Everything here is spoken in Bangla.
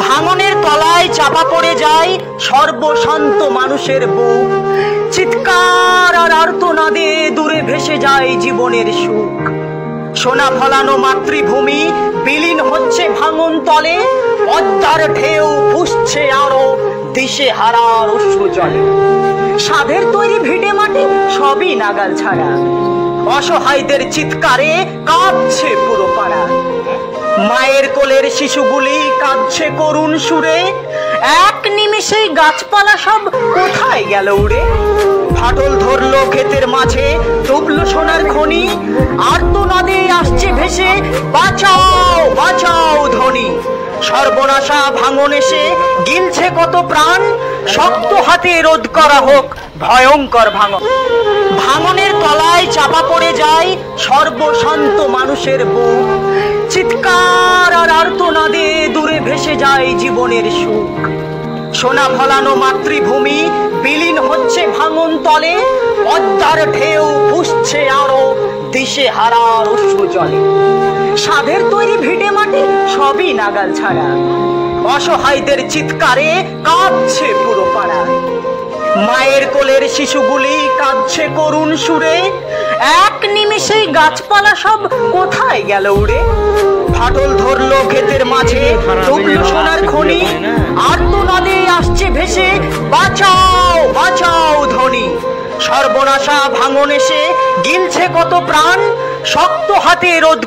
ভাঙনের তলায় চাপা পড়ে যায় সর্বশান্ত মানুষের বুক। চিৎকার আর আর্তনাদে দূরে ভেসে যায় জীবনের সুখ। সোনা ফলানো মাতৃভূমি বিলীন হচ্ছে ভাঙন তলে। পদ্মার ঢেউ ফুসছে আরো দিশে হারার অশ্রু জলে। সাধের তৈরি ভিটে মাটি সবই নাগাল ছাড়া। অসহায়দের চিৎকারে কাঁপছে পুরো পাড়া। মায়ের কোলের শিশুগুলি কাঁদছে করুণ সুরে। এক নিমিষেই গাছপালা সব কোথায় গেল উড়ে। ফাটল ধরলো ক্ষেতের মাঝে, ডুবলো সোনার খনি। আর্তনাদে আসছে ভেসে বাঁচাও বাঁচাও ধ্বনি। সর্বনাশা ভাঙন এসে গিলছে কত প্রাণ। শক্ত হাতে রোধ করা হোক ভয়ঙ্কর ভাঙন। ভাঙনের তলায় চাপা পড়ে যায় সর্বশান্ত মানুষের বুক। চিৎকার আর আর্তনাদে দূরে ভেসে যায় জীবনের সুখ। সোনা ফলানো মাতৃভূমি বিলীন হচ্ছে ভাঙন তলে। পদ্মার ঢেউ ফুসছে আরো দিশে হারার অশ্রু জলে। সাধের তৈরি ভিটে মাটি সবই নাগাল ছাড়া। অসহায়দের চিৎকারে কাঁপছে পুরো পাড়া। মায়ের কোলের শিশুগুলি কাঁদছে করুণ সুরে। এক নিমিষেই গাছপালা সব কোথায় গেল উড়ে। ফাটল ধরলো ক্ষেতের মাঝে, ডুবলো সোনার খনি। আর্তনাদে আসছে ভেসে বাঁচাও বাঁচাও ধ্বনি। সর্বনাশা ভাঙন এসে গিলছে কত প্রাণ। শক্ত হাতে রোধ